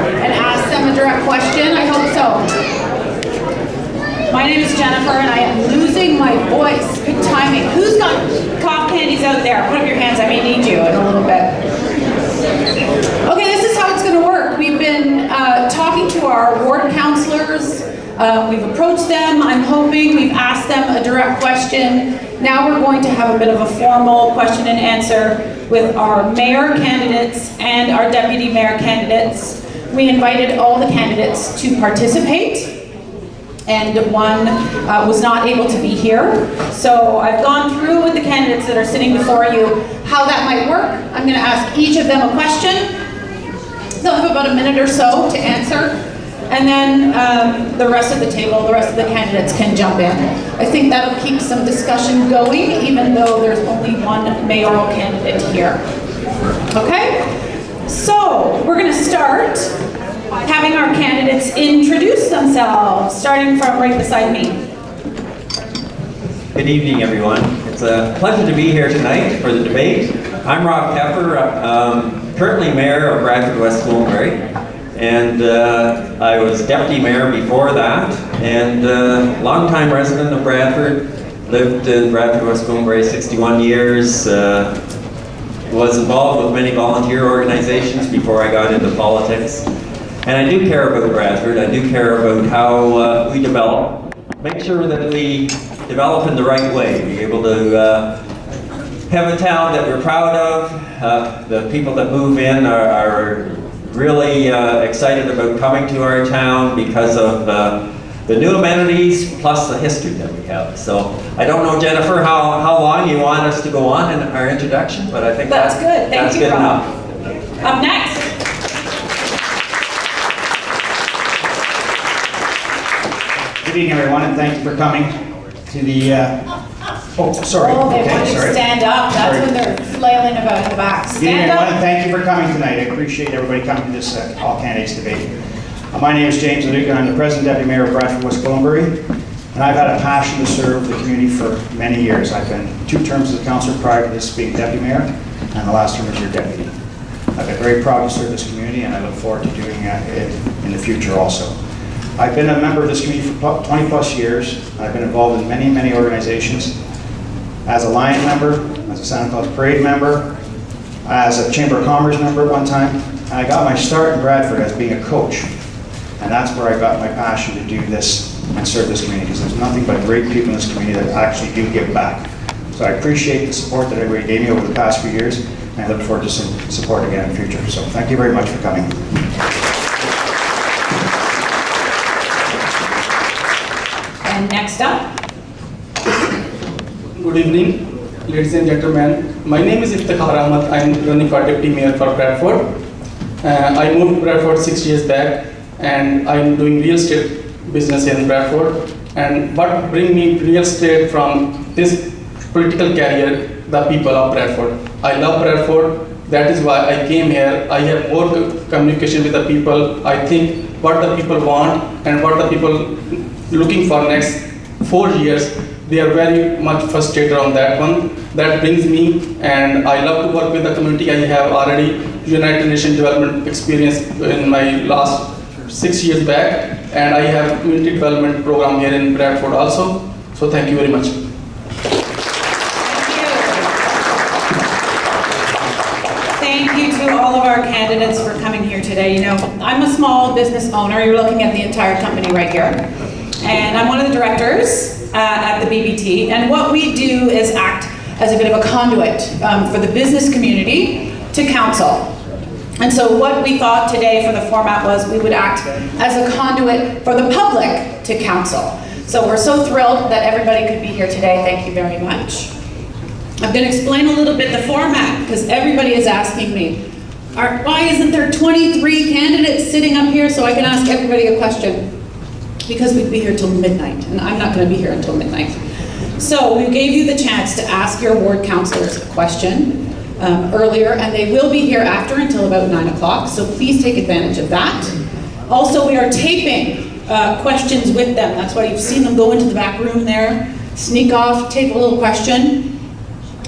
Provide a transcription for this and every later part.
and ask them a direct question? I hope so. My name is Jennifer and I am losing my voice. Good timing. Who's got cough candies out there? Put up your hands, I may need you in a little bit. Okay, this is how it's going to work. We've been talking to our ward councillors. We've approached them. I'm hoping we've asked them a direct question. Now we're going to have a bit of a formal question and answer with our mayor candidates and our deputy mayor candidates. We invited all the candidates to participate, and one was not able to be here. So I've gone through with the candidates that are sitting before you how that might work. I'm going to ask each of them a question. They'll have about a minute or so to answer, and then the rest of the table, the rest of the candidates can jump in. I think that'll keep some discussion going, even though there's only one mayoral candidate here. Okay? So we're going to start having our candidates introduce themselves, starting from right beside me. Good evening, everyone. It's a pleasure to be here tonight for the debate. I'm Rob Pepper, currently mayor of Bradford, West Gwillimbury, and I was deputy mayor before that, and longtime resident of Bradford. Lived in Bradford, West Gwillimbury 61 years. Was involved with many volunteer organizations before I got into politics. And I do care about Bradford. I do care about how we develop. Make sure that we develop in the right way. Be able to have a town that we're proud of. The people that move in are really excited about coming to our town because of the new amenities plus the history that we have. So I don't know, Jennifer, how long you want us to go on in our introduction, but I think that's good. Thank you, good Rob. enough. Up next. Good evening, everyone, and thank you for coming to the, oh, sorry. Oh, they Okay, want you to sorry. stand up. That's Sorry. when they're flailing about in the back. Good evening, Stand everyone, and up. thank you for coming tonight. I appreciate everybody coming to this all candidates debate. My name is James Leduc, and I'm the President Deputy Mayor of Bradford, West Gwillimbury, and I've had a passion to serve the community for many years. I've been 2 terms as a councillor prior to this being Deputy Mayor, and the last term as your deputy. I've been very proud to serve this community, and I look forward to doing it in the future also. I've been a member of this community for 20 plus years. I've been involved in many, many organizations. As a Lion member, as a Santa Claus Parade member, as a Chamber of Commerce member at one time, and I got my start in Bradford as being a coach. And that's where I got my passion to do this and serve this community, because there's nothing but great people in this community that actually do give back. So I appreciate the support that everybody gave me over the past few years, and I look forward to some support again in the future. So thank you very much for coming. And next up. Good evening, ladies and gentlemen. My name is Iftikhar Ahmed. I am running for Deputy Mayor for Bradford. I moved to Bradford 6 years back, and I am doing real estate business in Bradford. And what bring me real estate from this political career, the people of Bradford. I love Bradford. That is why I came here. I have more communication with the people. I think what the people want and what the people looking for next 4 years. They are very much frustrated on that one. That brings me, and I love to work with the community. I have already United Nations development experience in my last 6 years back, and I have community development program here in Bradford also. So thank you very much. Thank you to all of our candidates for coming here today. You know, I'm a small business owner. You're looking at the entire company right here. And I'm one of the directors at the BBT. And what we do is act as a bit of a conduit for the business community to council. And so what we thought today for the format was we would act as a conduit for the public to council. So we're so thrilled that everybody could be here today. Thank you very much. I'm going to explain a little bit the format, because everybody is asking me, why isn't there 23 candidates sitting up here so I can ask everybody a question? Because we'd be here till midnight, and I'm not going to be here until midnight. So we gave you the chance to ask your ward councillors a question earlier, and they will be here after until about 9 o'clock, so please take advantage of that. Also, we are taping questions with them. That's why you've seen them go into the back room there, sneak off, take a little question.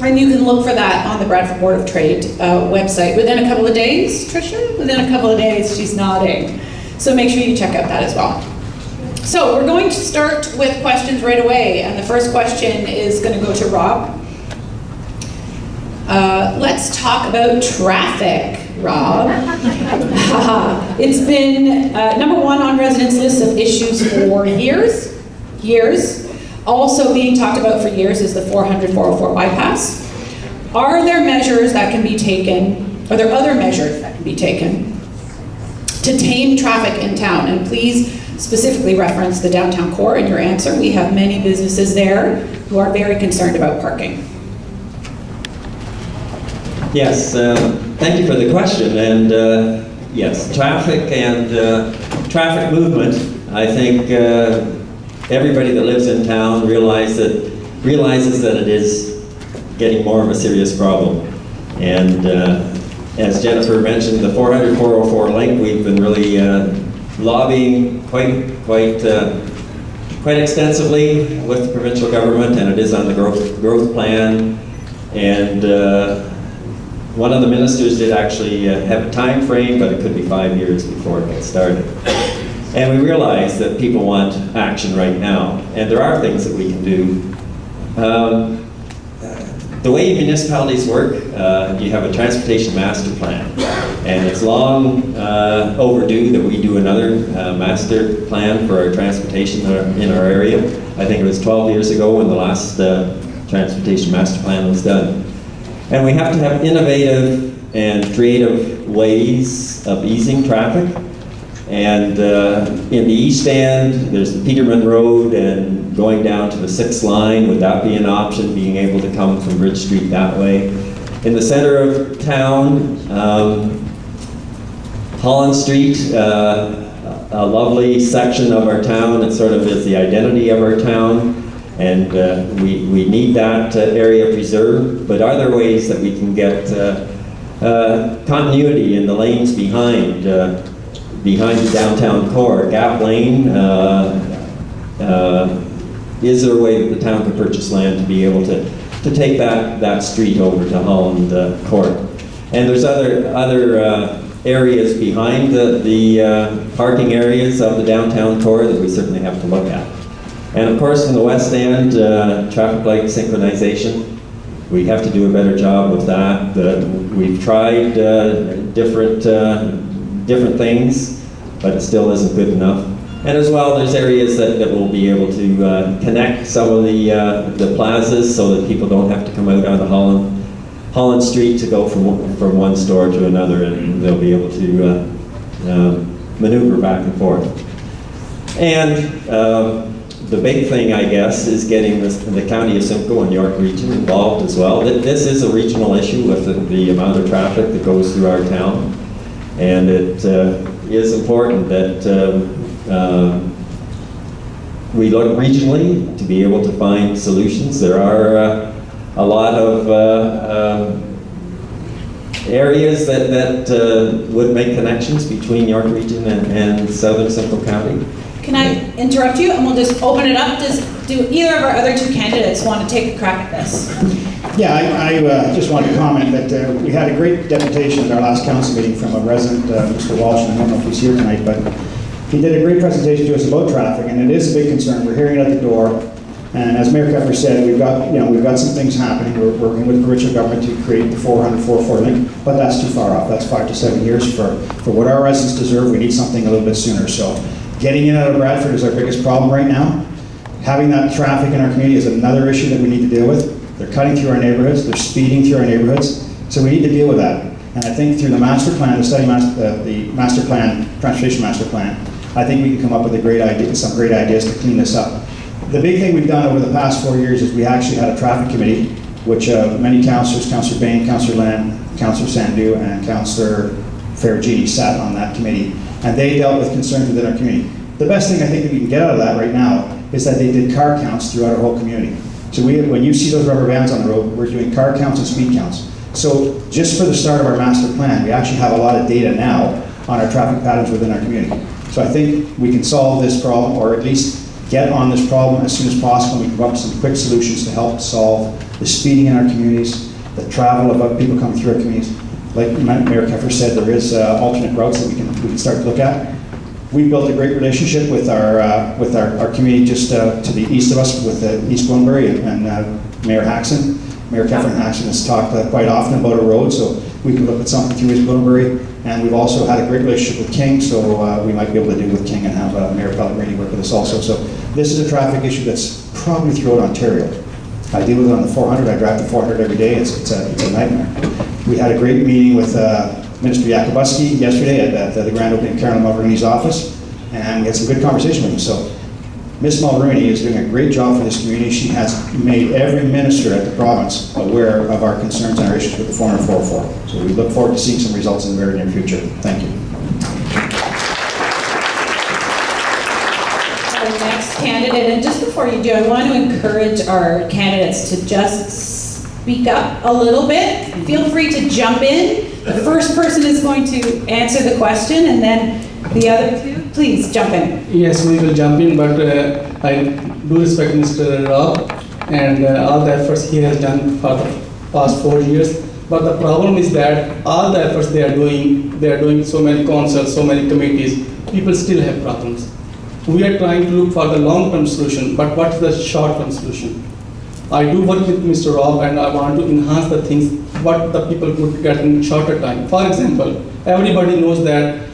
And you can look for that on the Bradford Board of Trade website within a couple of days. Tricia, within a couple of days, she's nodding. So make sure you check out that as well. So we're going to start with questions right away. And the first question is going to go to Rob. Let's talk about traffic, Rob. It's been number one on residents' lists of issues for years. Also being talked about for years is the 400-404 bypass. Are there measures that can be taken, are there other measures that can be taken to tame traffic in town? And please specifically reference the downtown core in your answer. We have many businesses there who are very concerned about parking. Yes, thank you for the question. And yes, traffic and traffic movement, I think everybody that lives in town realizes that it is getting more of a serious problem. And as Jennifer mentioned, the 400-404 link, we've been really lobbying quite extensively with the provincial government, and it is on the growth plan. And one of the ministers did actually have a time frame, but it could be 5 years before it gets started. And we realize that people want action right now, and there are things that we can do. The way municipalities work, you have a transportation master plan, and it's long overdue that we do another master plan for our transportation in our area. I think it was 12 years ago when the last transportation master plan was done. And we have to have innovative and creative ways of easing traffic. And in the East End, there's the Peterman Road, and going down to the 6th line, would that be an option, being able to come from Bridge Street that way? In the center of town, Holland Street, a lovely section of our town. It sort of is the identity of our town, and we need that area preserved. But are there ways that we can get continuity in the lanes behind the downtown core? Gap Lane, is there a way that the town could purchase land to be able to take that street over to Holland Court? And there's other areas behind the parking areas of the downtown core that we certainly have to look at. And of course, in the West End, traffic light synchronization, we have to do a better job with that. We've tried different things, but it still isn't good enough. And as well, there's areas that will be able to connect some of the plazas so that people don't have to come out onto Holland Street to go from one store to another, and they'll be able to maneuver back and forth. And the big thing, I guess, is getting the County of Simcoe and York Region involved as well. This is a regional issue with the amount of traffic that goes through our town. And it is important that we look regionally to be able to find solutions. There are a lot of areas that would make connections between York Region and Southern Simcoe County. Can I interrupt you, and we'll just open it up? Do either of our other two candidates want to take a crack at this? Yeah, I just wanted to comment that we had a great deputation at our last council meeting from a resident, Mr. Walsh, and I don't know if he's here tonight, but he did a great presentation to us about traffic, and it is a big concern. We're hearing it at the door, and as Mayor Keffer said, we've got some things happening. We're working with the provincial government to create the 400-404 link, but that's too far off. That's 5 to 7 years for what our residents deserve. We need something a little bit sooner. So getting in out of Bradford is our biggest problem right now. Having that traffic in our community is another issue that we need to deal with. They're cutting through our neighborhoods, they're speeding through our neighborhoods, so we need to deal with that. And I think through the master plan, the master plan, transportation master plan, I think we can come up with some great ideas to clean this up. The big thing we've done over the past 4 years is we actually had a traffic committee, which many councillors, Councillor Bain, Councillor Lamb, Councillor Sandu, and Councillor Ferragini sat on that committee, and they dealt with concerns within our community. The best thing I think that we can get out of that right now is that they did car counts throughout our whole community. So when you see those rubber bands on the road, we're doing car counts and speed counts. So just for the start of our master plan, we actually have a lot of data now on our traffic patterns within our community. So I think we can solve this problem, or at least get on this problem as soon as possible. We can come up with some quick solutions to help solve the speeding in our communities, the travel of people coming through our communities. Like Mayor Keffer said, there is alternate routes that we can start to look at. We built a great relationship with our community just to the east of us with East Gwillimbury and Mayor Haxon. Mayor Keffer and Haxon has talked quite often about a road, so we can look at something through East Gwillimbury. And we've also had a great relationship with King, so we might be able to do with King and have Mayor Pellegrini work with us also. So this is a traffic issue that's probably throughout Ontario. I deal with it on the 400. I drive the 400 every day. It's a nightmare. We had a great meeting with Minister Yakubuski yesterday at the grand opening of Carolyn Mulrooney's office, and we had some good conversation with him. So Ms. Mulrooney is doing a great job for this community. She has made every minister at the province aware of our concerns and our issues with the 400 and 404. So we look forward to seeing some results in the very near future. Thank you. Our next candidate, and just before you do, I want to encourage our candidates to just speak up a little bit. Feel free to jump in. The first person is going to answer the question, and then the other two, please jump in. Yes, we will jump in, but I do respect Mr. Rob and all the efforts he has done for the past 4 years. But the problem is that all the efforts they are doing so many councils, so many committees, people still have problems. We are trying to look for the long-term solution, but what's the short-term solution? I do work with Mr. Rob, and I want to enhance the things what the people could get in shorter time. For example, everybody knows that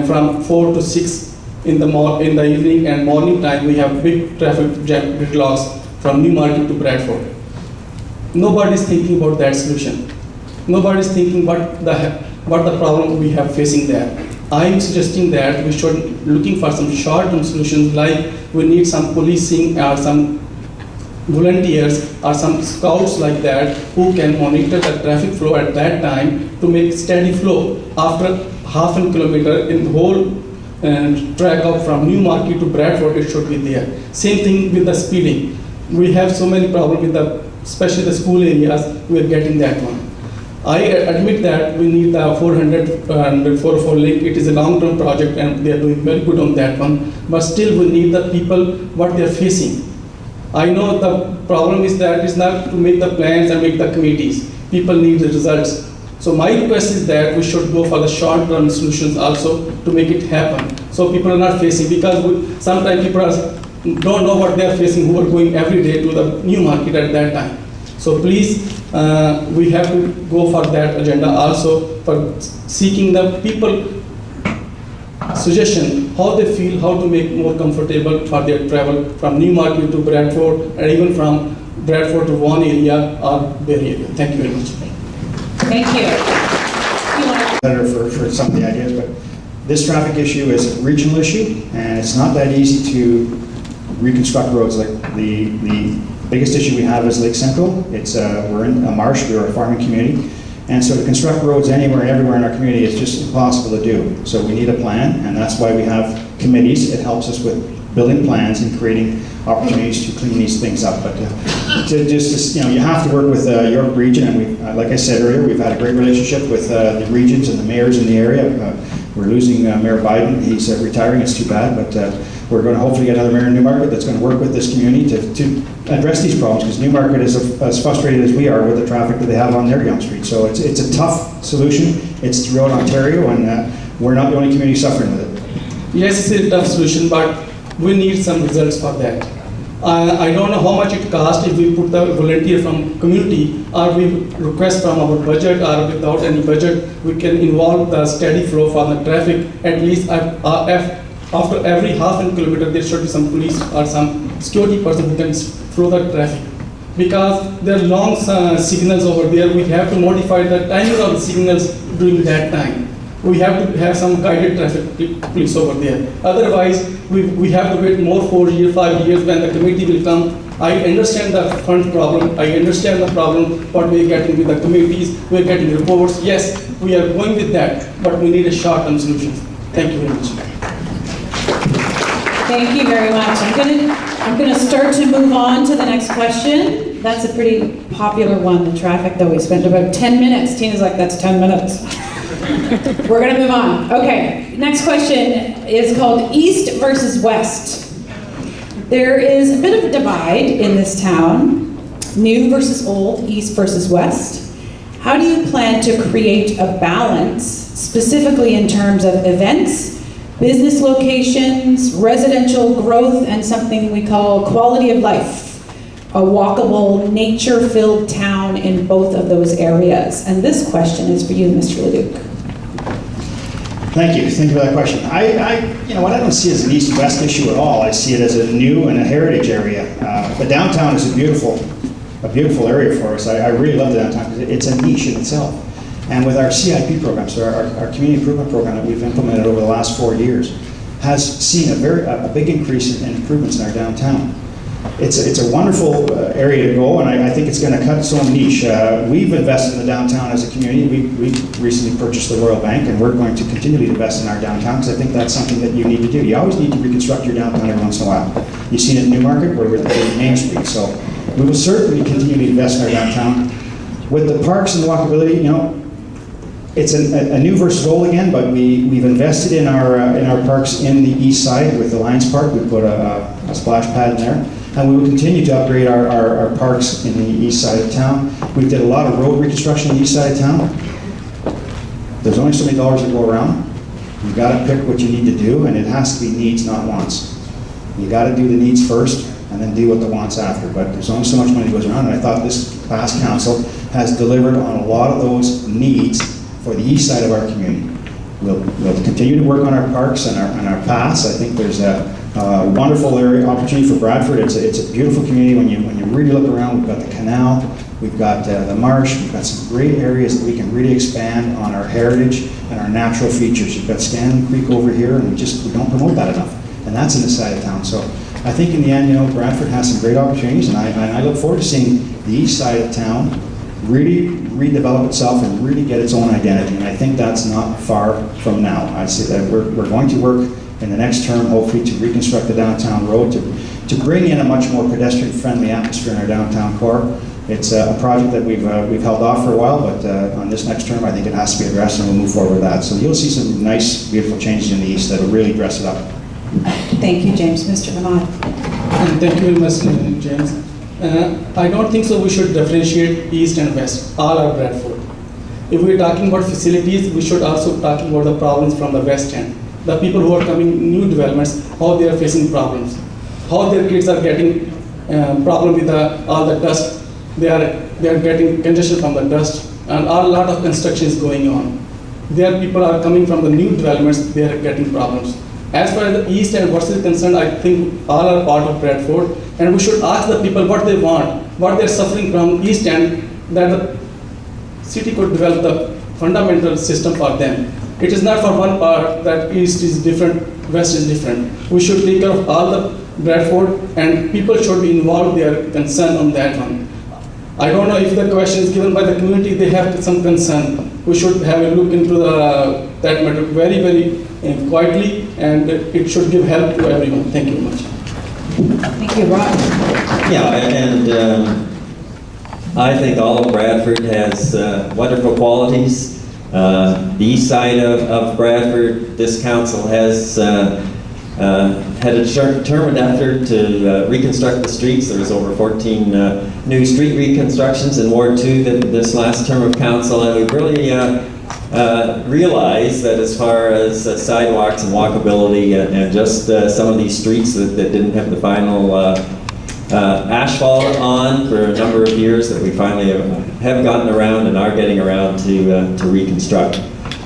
from 4 to 6 in the evening and morning time, we have big traffic gridlocks from Newmarket to Bradford. Nobody is thinking about that solution. Nobody is thinking what the problem we have facing there. I am suggesting that we should looking for some short-term solutions, like we need some policing or some volunteers or some scouts like that who can monitor the traffic flow at that time to make steady flow. After half a kilometer in the whole track up from Newmarket to Bradford, it should be there. Same thing with the speeding. We have so many problems with especially the school areas, we are getting that one. I admit that we need the 400 and 404 link. It is a long-term project and they are doing very good on that one. But still we need the people, what they are facing. I know the problem is that it's not to make the plans and make the committees. People need the results. So my request is that we should go for the short-term solutions also to make it happen. So people are not facing, because sometimes people don't know what they are facing who are going every day to the Newmarket at that time. So please, we have to go for that agenda also, for seeking the people suggestion, how they feel, how to make more comfortable for their travel from Newmarket to Bradford, and even from Bradford to one area or Barrie area. Thank you very much. Thank you. For some of the ideas, but this traffic issue is a regional issue, and it's not that easy to reconstruct roads. Like the biggest issue we have is Lake Simcoe. We're in a marsh, we're a farming community, and so to construct roads anywhere and everywhere in our community is just impossible to do. So we need a plan, and that's why we have committees. It helps us with building plans and creating opportunities to clean these things up. But you have to work with York Region, and we, like I said earlier, we've had a great relationship with the regions and the mayors in the area. We're losing Mayor Biden. He's retiring. It's too bad, but we're going to hopefully get another mayor in Newmarket that's going to work with this community to address these problems, because Newmarket is as frustrated as we are with the traffic that they have on their Yonge Street. So it's a tough solution. It's throughout Ontario, and we're not the only community suffering with it. Yes, it's a tough solution, but we need some results for that. I don't know how much it costs if we put the volunteer from community, or we request from our budget, or without any budget, we can involve the steady flow for the traffic. At least after every half a kilometer, there should be some police or some security person who can flow the traffic. Because there are long signals over there, we have to modify the timing of the signals during that time. We have to have some guided traffic police over there. Otherwise, we have to wait more 4 years, 5 years when the committee will come. I understand the fund problem. I understand the problem, what we are getting with the committees. We are getting reports. Yes, we are going with that, but we need a short-term solution. Thank you very much. Thank you very much. I'm gonna start to move on to the next question. That's a pretty popular one, the traffic, though. We spent about 10 minutes. Tina's like, that's 10 minutes. We're gonna move on. Okay, next question is called East versus West. There is a bit of a divide in this town new versus old, east versus west. How do you plan to create a balance, specifically in terms of events, business locations, residential growth, and something we call quality of life? A walkable, nature-filled town in both of those areas. And this question is for you, Mr. Leduc. Thank you for that question. You know what, I don't see it as an east-west issue at all. I see it as a new and a heritage area. The downtown is a beautiful area for us. I really love the downtown because it's a niche in itself. And with our CIP program, so our community improvement program that we've implemented over the last 4 years, has seen a big increase in improvements in our downtown. It's a wonderful area to go, and I think it's going to cut its own niche. We've invested in the downtown as a community. We recently purchased the Royal Bank, and we're going to continually invest in our downtown because I think that's something that you need to do. You always need to reconstruct your downtown every once in a while. You've seen it in Newmarket, where we're at the Main Street, so we will certainly continue to invest in our downtown. With the parks and the walkability, you know, it's a new versus old again, but we've invested in our parks in the east side with the Lions Park. We put a splash pad in there. And we will continue to upgrade our parks in the east side of town. We did a lot of road reconstruction in the east side of town. There's only so many dollars that go around. You've got to pick what you need to do, and it has to be needs, not wants. You got to do the needs first, and then deal with the wants after. But there's only so much money that goes around, and I thought this past council has delivered on a lot of those needs for the east side of our community. We'll continue to work on our parks and our paths. I think there's a wonderful area opportunity for Bradford. It's a beautiful community when you really look around. We've got the canal, we've got the marsh, we've got some great areas that we can really expand on our heritage and our natural features. You've got Stanley Creek over here, and we don't promote that enough, and that's in the side of town. So I think in the end, you know, Bradford has some great opportunities, and I look forward to seeing the east side of town really redevelop itself and really get its own identity. And I think that's not far from now. I see that we're going to work in the next term, hopefully, to reconstruct the downtown road, to bring in a much more pedestrian-friendly atmosphere in our downtown core. It's a project that we've held off for a while, but on this next term, I think it has to be addressed, and we'll move forward with that. So you'll see some nice, beautiful changes in the east that will really dress it up. Thank you, James. Mr. Lamont. Thank you very much, James. I don't think so we should differentiate east and west. All are Bradford. If we're talking about facilities, we should also talk about the problems from the west end. The people who are coming, new developments, how they are facing problems, how their kids are getting problem with all the dust. They are getting congestion from the dust, and a lot of construction is going on. There people are coming from the new developments, they are getting problems. As far as the east and west is concerned, I think all are part of Bradford, and we should ask the people what they want, what they're suffering from east end, that the city could develop the fundamental system for them. It is not for one part that east is different, west is different. We should take care of all the Bradford, and people should be involved, their concern on that one. I don't know if the question is given by the community, they have some concern. We should have a look into that matter very, very quietly, and it should give help to everyone. Thank you very much. Thank you, Rob. Yeah, and I think all of Bradford has wonderful qualities. The east side of Bradford, this council has had a determined effort to reconstruct the streets. There was over 14 new street reconstructions in Ward 2 this last term of council, and we've really realized that as far as sidewalks and walkability and just some of these streets that didn't have the final asphalt on for a number of years, that we finally have gotten around and are getting around to reconstruct.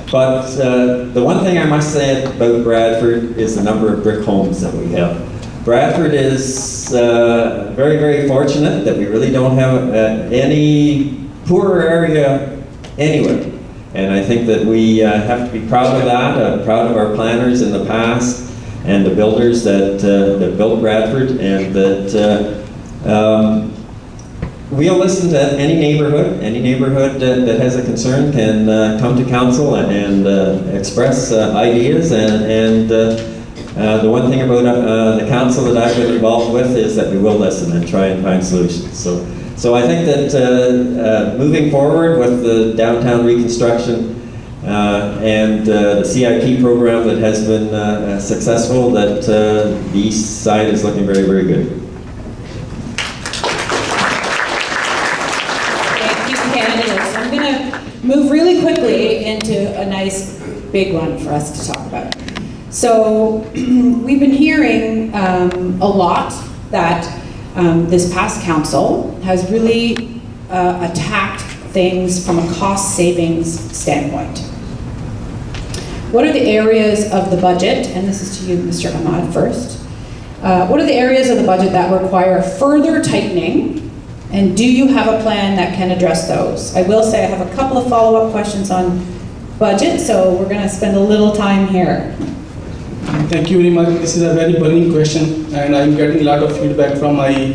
But the one thing I must say about Bradford is the number of brick homes that we have. Bradford is very, very fortunate that we really don't have any poorer area anywhere. And I think that we have to be proud of that, proud of our planners in the past and the builders that built Bradford, and that we'll listen to any neighborhood. Any neighborhood that has a concern can come to council and express ideas. And the one thing about the council that I've been involved with is that we will listen and try and find solutions. So I think that moving forward with the downtown reconstruction and the CIP program that has been successful, that the east side is looking very, very good. nice big one for us to talk about. So we've been hearing a lot that this past council has really attacked things from a cost savings standpoint. What are the areas of the budget, and this is to you, Mr. Ahmad, first. What are the areas of the budget that require further tightening, and do you have a plan that can address those? I will say I have a couple of follow-up questions on budget, so we're going to spend a little time here. Thank you very much. This is a very burning question, and I'm getting a lot of feedback from my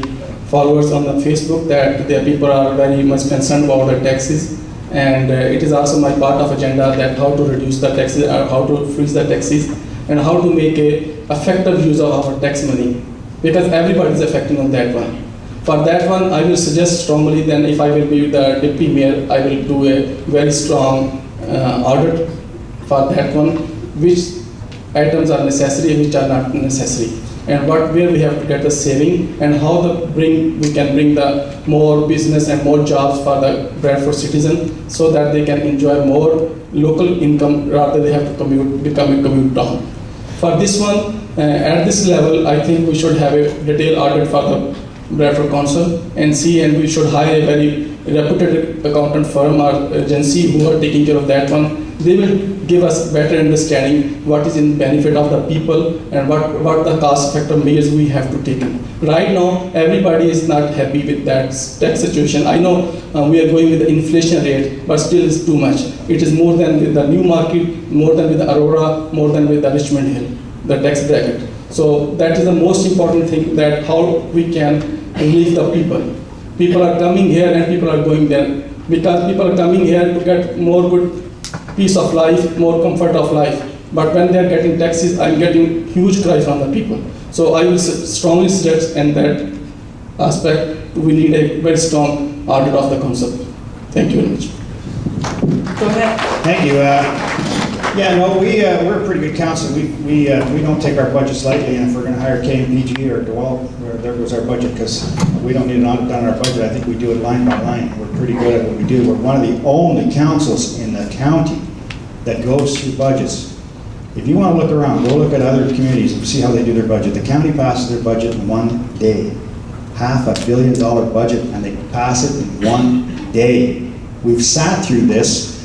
followers on the Facebook that their people are very much concerned about the taxes, and it is also my part of agenda that how to reduce the taxes, or how to freeze the taxes, and how to make a effective use of our tax money, because everybody is affecting on that one. For that one, I will suggest strongly then if I will be the deputy mayor, I will do a very strong audit for that one, which items are necessary and which are not necessary, and where we have to get the saving, and how we can bring the more business and more jobs for the Bradford citizen, so that they can enjoy more local income rather they have to become a commute town. For this one, at this level, I think we should have a detailed audit for the Bradford Council and see, and we should hire a very reputed accountant firm or agency who are taking care of that one. They will give us better understanding what is in benefit of the people and what the cost factor measures we have to take. Right now, everybody is not happy with that tax situation. I know we are going with the inflation rate, but still it's too much. It is more than with the New Market, more than with the Aurora, more than with the Richmond Hill, the tax bracket. So that is the most important thing, that how we can relieve the people. People are coming here and people are going there, because people are coming here to get more good peace of life, more comfort of life. But when they are getting taxes, I'm getting huge cry from the people. So I will strongly suggest in that aspect, we need a very strong audit of the concept. Thank you very much. Go ahead. Thank you. We're a pretty good council. We don't take our budgets lightly, and if we're going to hire KMPG or DeWalt, there goes our budget, because we don't need an audit done on our budget. I think we do it line by line. We're pretty good at what we do. We're one of the only councils in the county that goes through budgets. If you want to look around, go look at other communities and see how they do their budget. The county passes their budget in one day. $500 million budget, and they pass it in one day. We've sat through this.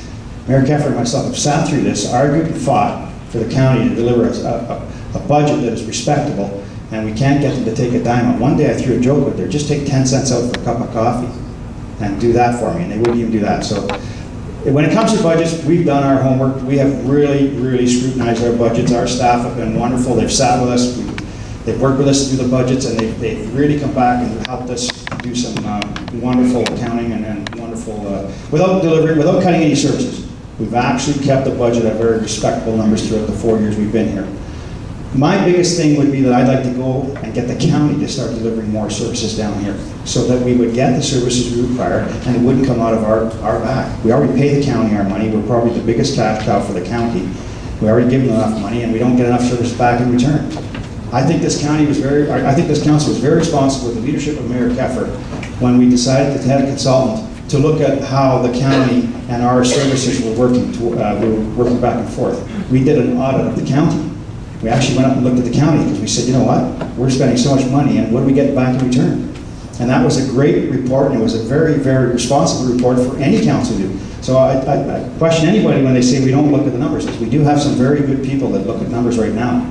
Mayor Keffer and myself have sat through this, argued and fought for the county to deliver a budget that is respectable, and we can't get them to take a dime on. One day I threw a joke out there, just take 10 cents out for a cup of coffee and do that for me, and they wouldn't even do that. So when it comes to budgets, we've done our homework. We have really, really scrutinized our budgets. Our staff have been wonderful. They've sat with us. They've worked with us to do the budgets, and they've really come back and helped us do some wonderful accounting and wonderful, without cutting any services. We've actually kept the budget at very respectable numbers throughout the 4 years we've been here. My biggest thing would be that I'd like to go and get the county to start delivering more services down here, so that we would get the services we require and it wouldn't come out of our back. We already pay the county our money. We're probably the biggest cash cow for the county. We already give them enough money, and we don't get enough service back in return. I think this council was very responsible with the leadership of Mayor Keffer when we decided to have a consultant to look at how the county and our services were working back and forth. We did an audit of the county. We actually went up and looked at the county, because we said, you know what, we're spending so much money, and what do we get back in return? And that was a great report, and it was a very, very responsible report for any council to do. So I question anybody when they say we don't look at the numbers, because we do have some very good people that look at numbers right now,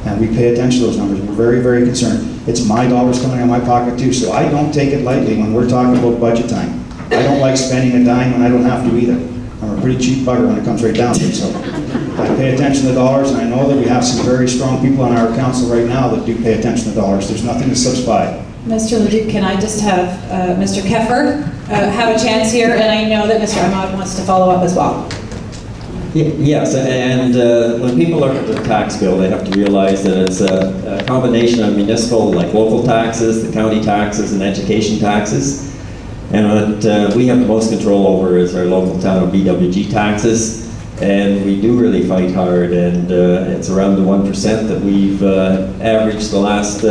and we pay attention to those numbers. We're very, very concerned. It's my dollars coming out of my pocket too, so I don't take it lightly when we're talking about budget time. I don't like spending a dime when I don't have to either. I'm a pretty cheap bugger when it comes right down to it. So I pay attention to dollars, and I know that we have some very strong people on our council right now that do pay attention to dollars. There's nothing that slips by. Mr. Leduc, can I just have Mr. Keffer have a chance here? And I know that Mr. Ahmad wants to follow up as well. Yes, and when people look at the tax bill, they have to realize that it's a combination of municipal, like local taxes, the county taxes, and education taxes. And what we have the most control over is our local town of BWG taxes. And we do really fight hard, and it's around the 1% that we've averaged the last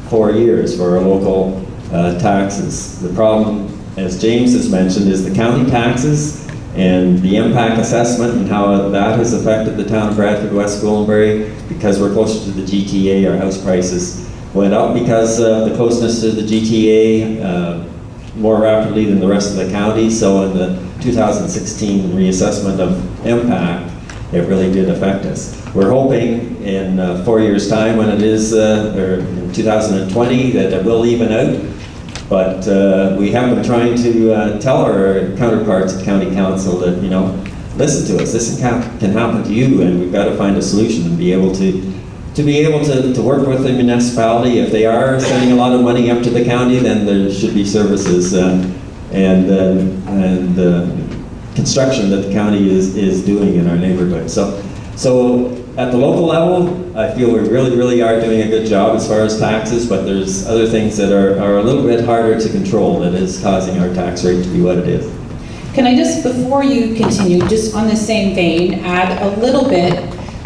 4 years for our local taxes. The problem, as James has mentioned, is the county taxes and the impact assessment and how that has affected the town of Bradford, West Gwillimbury. Because we're closer to the GTA, our house prices went up because of the closeness to the GTA more rapidly than the rest of the county. So in the 2016 reassessment of impact, it really did affect us. We're hoping in 4 years' time, when it is, or in 2020, that it will even out. But we have been trying to tell our counterparts at County Council that, you know, listen to us, this can happen to you, and we've got to find a solution and be able to work with the municipality. If they are sending a lot of money up to the county, then there should be services and construction that the county is doing in our neighborhood. So at the local level, I feel we really are doing a good job as far as taxes, but there's other things that are a little bit harder to control that is causing our tax rate to be what it is. Can I just, before you continue, just on the same vein, add a little bit?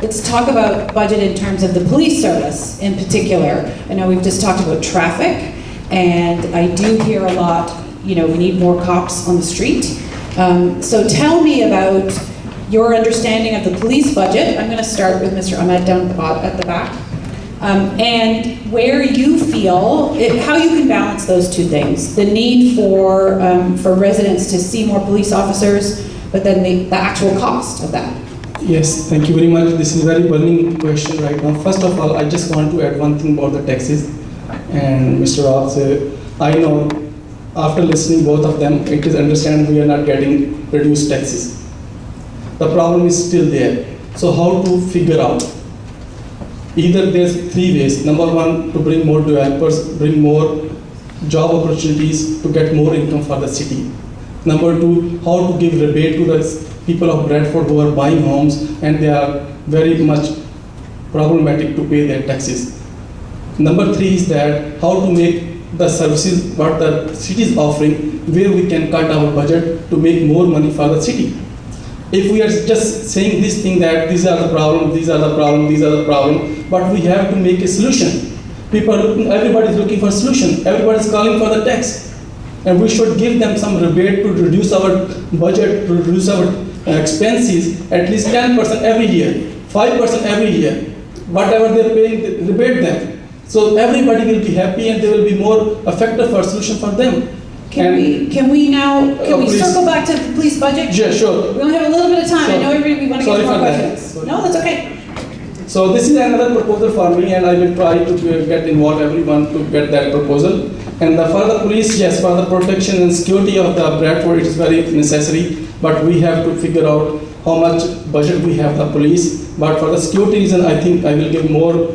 Let's talk about budget in terms of the police service in particular. I know we've just talked about traffic, and I do hear a lot, you know, we need more cops on the street. So tell me about your understanding of the police budget. I'm going to start with Mr. Ahmed down at the back. And where you feel, how you can balance those two things. The need for residents to see more police officers, but then the actual cost of that. Yes, thank you very much. This is a very burning question right now. First of all, I just want to add one thing about the taxes. And Mr. Roth, I know after listening both of them, it is understandable we are not getting reduced taxes. The problem is still there. So how to figure out? Either there's three ways. Number one, to bring more developers, bring more job opportunities to get more income for the city. Number two, how to give rebate to the people of Bradford who are buying homes and they are very much problematic to pay their taxes. Number three is that how to make the services what the city is offering, where we can cut our budget to make more money for the city. If we are just saying this thing that these are the problem, these are the problem, these are the problem, but we have to make a solution. Everybody is looking for a solution. Everybody is calling for the tax. And we should give them some rebate to reduce our budget, to reduce our expenses at least 10% every year, 5% every year. Whatever they're paying, rebate them. So everybody will be happy and there will be more effective for solution for them. Can we circle back to the police budget? Yeah, sure. We only have a little bit of time. I know we want to get more questions. Sorry. No, that's okay. So this is another proposal for me, and I will try to get involved everyone to get that proposal. And for the police, yes, for the protection and security of the Bradford, it is very necessary. But we have to figure out how much budget we have the police. But for the security reason, I think I will give more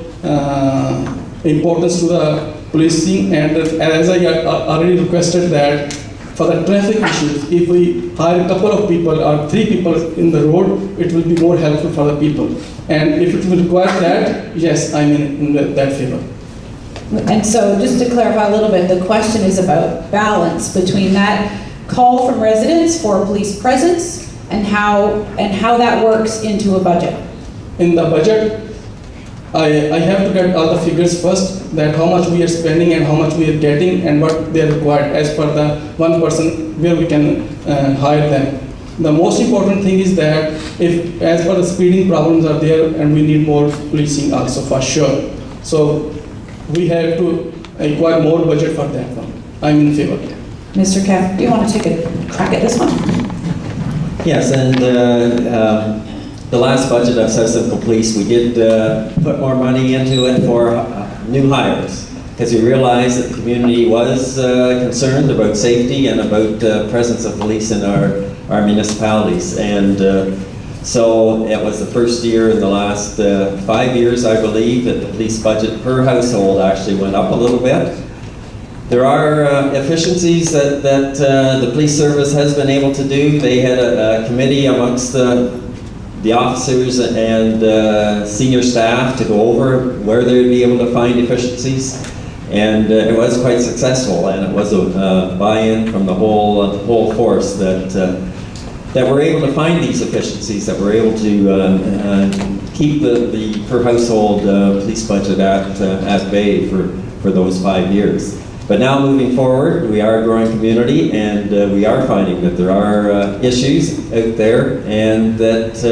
importance to the policing. And as I already requested that for the traffic issues, if we hire a couple of people or 3 people in the road, it will be more helpful for the people. And if it will require that, yes, I'm in that favor. And so just to clarify a little bit, the question is about balance between that call from residents for police presence and how that works into a budget. In the budget, I have to get all the figures first, that how much we are spending and how much we are getting and what they are required as per the one person where we can hire them. The most important thing is that if as per the speeding problems are there and we need more policing also for sure. So we have to acquire more budget for that one. I'm in favor. Mr. Keff, do you want to take a crack at this one? Yes, and the last budget of Citizen Police, we did put more money into it for new hires, because we realized that the community was concerned about safety and about presence of police in our municipalities. And so it was the first year in the last 5 years, I believe, that the police budget per household actually went up a little bit. There are efficiencies that the police service has been able to do. They had a committee amongst the officers and senior staff to go over where they would be able to find efficiencies. And it was quite successful, and it was a buy-in from the whole force that we're able to find these efficiencies, that we're able to keep the per household police budget at bay for those 5 years. But now moving forward, we are a growing community, and we are finding that there are issues out there, and that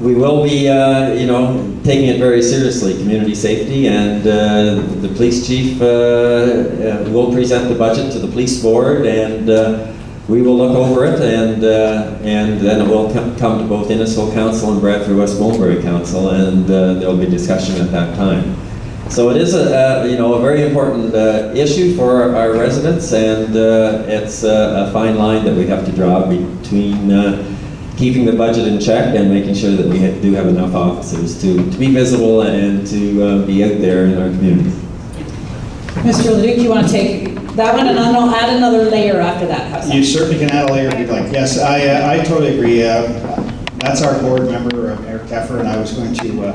we will be, taking it very seriously, community safety, and the police chief will present the budget to the police board, and we will look over it, and then it will come to both Innisfil Council and Bradford West Gwillimbury Council, and there will be discussion at that time. So it is a very important issue for our residents, and it's a fine line that we have to draw between keeping the budget in check and making sure that we do have enough officers to be visible and to be out there in our communities. Mr. Leduc, you want to take that one, and then I'll add another layer after that. How's that? You certainly can add a layer if you'd like. Yes, I totally agree. That's our board member, Mayor Keffer, and I was going to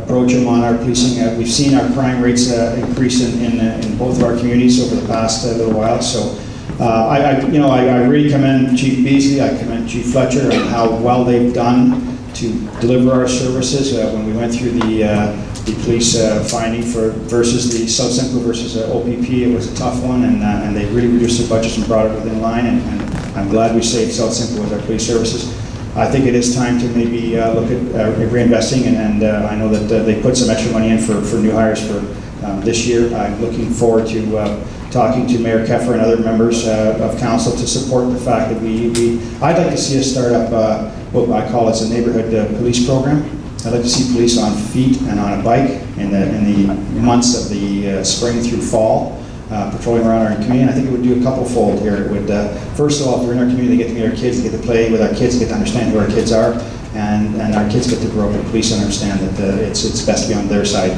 approach him on our policing. We've seen our crime rates increase in both of our communities over the past little while. So I really commend Chief Beasley, I commend Chief Fletcher on how well they've done to deliver our services. When we went through the police finding versus the South Simcoe versus OPP, it was a tough one, and they really reduced their budgets and brought it within line, and I'm glad we saved South Simcoe with our police services. I think it is time to maybe look at reinvesting, and I know that they put some extra money in for new hires for this year. I'm looking forward to talking to Mayor Keffer and other members of council to support the fact that I'd like to see us start up what I call as a neighborhood police program. I'd like to see police on feet and on a bike in the months of the spring through fall, patrolling around our community. And I think it would do a couple-fold here. It would, first of all, if we're in our community, they get to meet our kids, they get to play with our kids, get to understand who our kids are, and our kids get to grow up with police and understand that it's best to be on their side.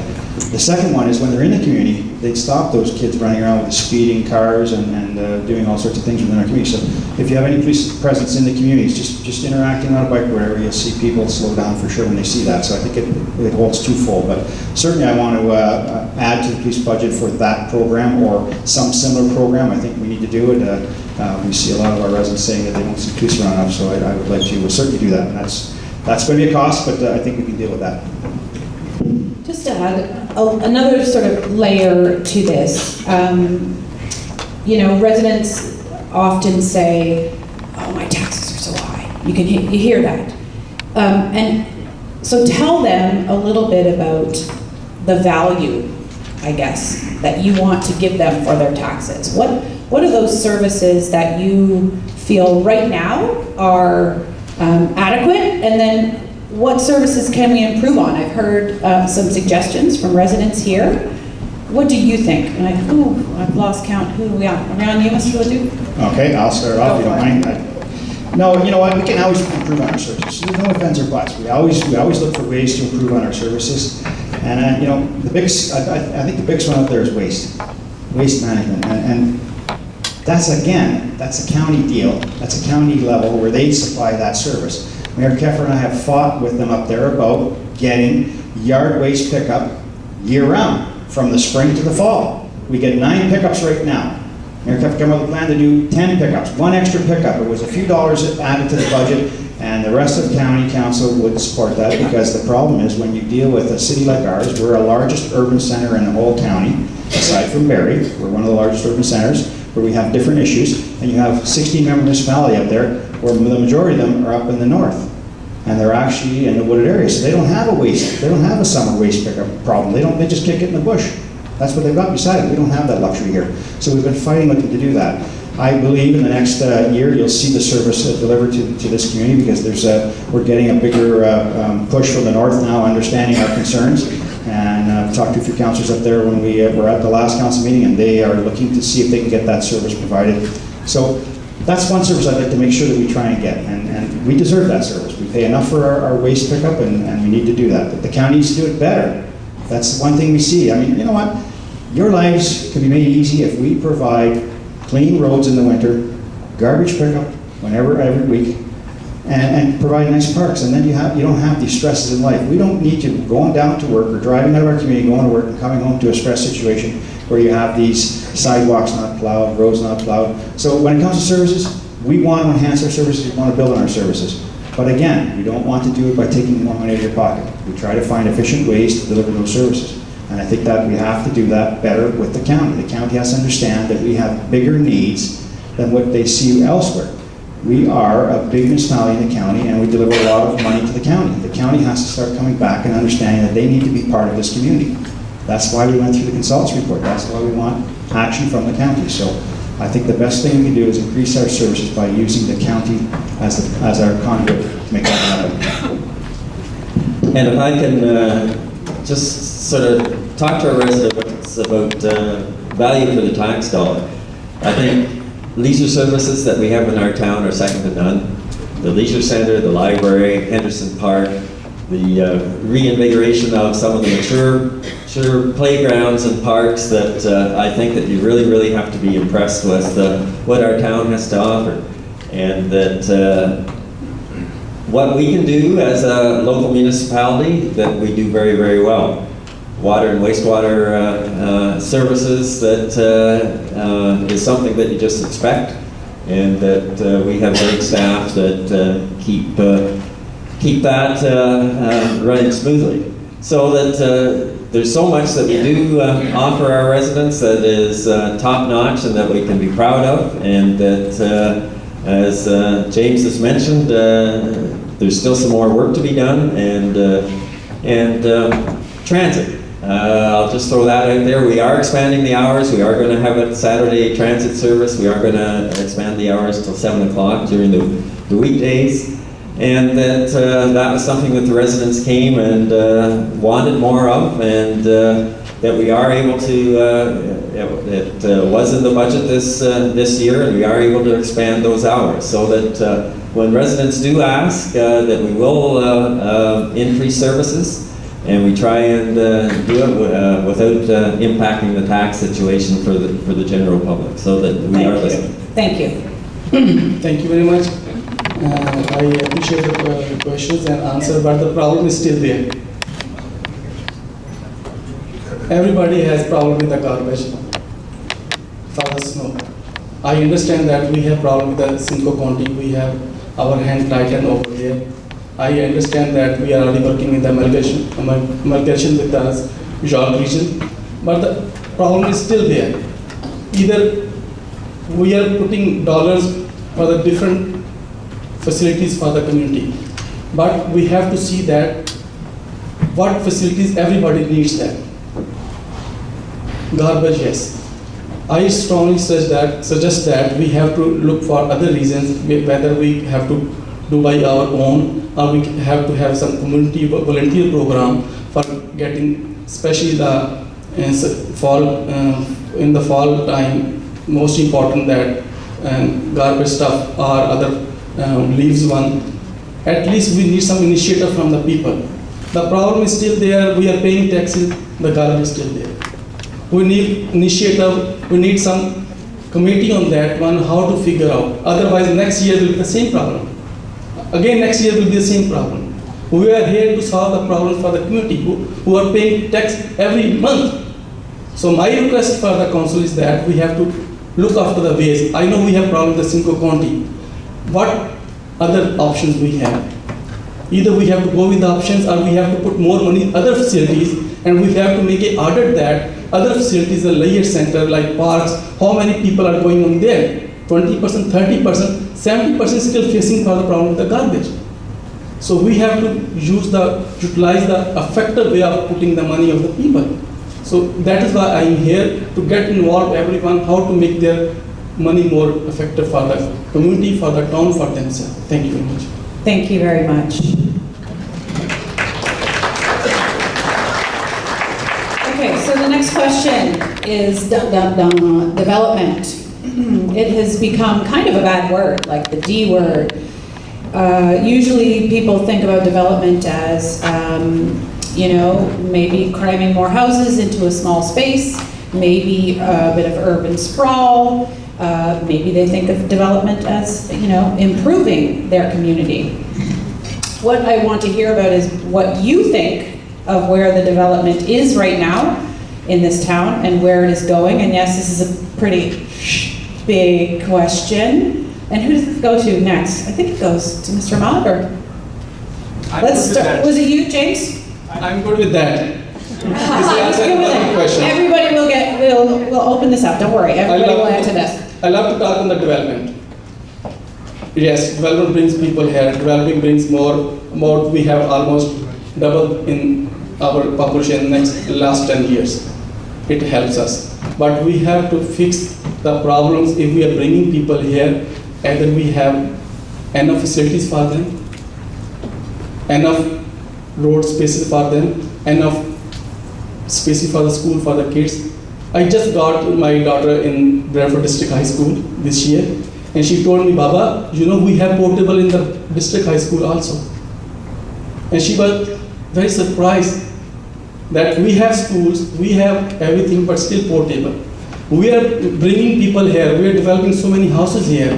The second one is when they're in the community, they'd stop those kids running around with the speeding cars and doing all sorts of things within our community. So if you have any police presence in the communities, just interacting on a bike or whatever, you'll see people slow down for sure when they see that. So I think it holds twofold. But certainly I want to add to the police budget for that program or some similar program. I think we need to do it. We see a lot of our residents saying that they don't see police around enough, so I would like to certainly do that. And that's going to be a cost, but I think we can deal with that. Just to add another sort of layer to this, residents often say, "Oh, my taxes are so high." You hear that, and so tell them a little bit about the value, I guess, that you want to give them for their taxes. What are those services that you feel right now are adequate, and then what services can we improve on? I've heard some suggestions from residents here. What do you think? And I've lost count. Who are we on? Are we on you, Mr. Leduc? Okay, I'll start off if you don't mind. No, you know what? We can always improve on our services. There's no offense or buts. We always look for ways to improve on our services. And I think the biggest one out there is waste management. And that's a county deal. That's a county level where they supply that service. Mayor Keffer and I have fought with them up there about getting yard waste pickup year-round, from the spring to the fall. We get 9 pickups right now. Mayor Keffer came up with a plan to do 10 pickups, 1 extra pickup. It was a few dollars added to the budget, and the rest of the county council would support that, because the problem is when you deal with a city like ours, we're our largest urban center in the whole county, aside from Barrie. We're one of the largest urban centers where we have different issues, and you have 16-member municipality up there where the majority of them are up in the north. And they're actually in the wooded area, so they don't have a summer waste pickup problem. They just kick it in the bush. That's what they've got beside it. We don't have that luxury here. So we've been fighting with them to do that. I believe in the next year you'll see the service delivered to this community, because we're getting a bigger push from the north now, understanding our concerns. And I've talked to a few councillors up there when we were at the last council meeting, and they are looking to see if they can get that service provided. So that's one service I'd like to make sure that we try and get, and we deserve that service. We pay enough for our waste pickup, and we need to do that. But the county needs to do it better. That's the one thing we see. I mean, you know what? Your lives can be made easy if we provide clean roads in the winter, garbage pickup every week, and provide nice parks. And then you don't have these stresses in life. We don't need you going down to work or driving out of our community, going to work and coming home to a stress situation where you have these sidewalks not plowed, roads not plowed. So when it comes to services, we want to enhance our services, we want to build on our services. But again, we don't want to do it by taking more money out of your pocket. We try to find efficient ways to deliver those services. And I think that we have to do that better with the county. The county has to understand that we have bigger needs than what they see elsewhere. We are a big municipality in the county, and we deliver a lot of money to the county. The county has to start coming back and understanding that they need to be part of this community. That's why we went through the consultants report. That's why we want action from the county. So I think the best thing we can do is increase our services by using the county as our conduit to make that happen. And if I can just sort of talk to our residents about value for the tax dollar. I think leisure services that we have in our town are second to none. The leisure center, the library, Henderson Park, the reinvigoration of some of the mature playgrounds and parks that I think that you really, really have to be impressed with what our town has to offer. And that what we can do as a local municipality, that we do very, very well. Water and wastewater services, that is something that you just expect, and that we have great staff that keep that running smoothly. So that there's so much that we do offer our residents that is top-notch and that we can be proud of, and that as James has mentioned, there's still some more work to be done, and transit. I'll just throw that out there. We are expanding the hours. We are going to have a Saturday transit service. We are going to expand the hours till 7 o'clock during the weekdays. And that was something that the residents came and wanted more of, and that we are able to, it was in the budget this year, and we are able to expand those hours so that when residents do ask, that we will increase services. And we try and do it without impacting the tax situation for the general public, so that we are listening. Thank you. Thank you very much. I appreciate the questions and answer, but the problem is still there. Everybody has problem with the garbage for the snow. I understand that we have problem with the Simcoe County. We have our hand tightened over there. I understand that we are already working in the amalgamation with the York region, but the problem is still there. Either we are putting dollars for the different facilities for the community, but we have to see that what facilities everybody needs that. Garbage, yes. I strongly suggest that we have to look for other reasons, whether we have to do by our own, or we have to have some community volunteer program for getting, especially the in the fall time, most important that garbage stuff or other leaves one. At least we need some initiative from the people. The problem is still there. We are paying taxes. The garbage is still there. We need initiative. We need some committee on that one, how to figure out. Otherwise, next year will be the same problem. Again, next year will be the same problem. We are here to solve the problem for the community who are paying tax every month. So my request for the council is that we have to look after the ways. I know we have problem with the Simcoe County. What other options we have? Either we have to go with the options, or we have to put more money in other facilities, and we have to make an audit that other facilities, the leisure center like parks, how many people are going on there? 20%, 30%, 70% still facing for the problem with the garbage. So we have to utilize the effective way of putting the money of the people. So that is why I am here, to get involved everyone, how to make their money more effective for the community, for the town, for themselves. Thank you very much. Thank you very much. Okay, so the next question is development. It has become kind of a bad word, like the D word. Usually people think about development as, maybe cramming more houses into a small space, maybe a bit of urban sprawl. Maybe they think of development as, improving their community. What I want to hear about is what you think of where the development is right now in this town and where it is going. And yes, this is a pretty big question. And who does it go to next? I think it goes to Mr. Molitor. Let's start. Was it you, James? I'm good with that. Let's go with it. Question. Everybody we'll open this up. Don't worry. Everybody will answer this. I love to talk on the development. Yes, development brings people here. Developing brings more. We have almost double in our population in last 10 years. It helps us. But we have to fix the problems if we are bringing people here. Either we have enough facilities for them, enough road spaces for them, enough spaces for the school for the kids. I just got my daughter in Bradford District High School this year, and she told me, Baba, you know we have portable in the district high school also. And she was very surprised that we have schools, we have everything, but still portable. We are bringing people here, we are developing so many houses here.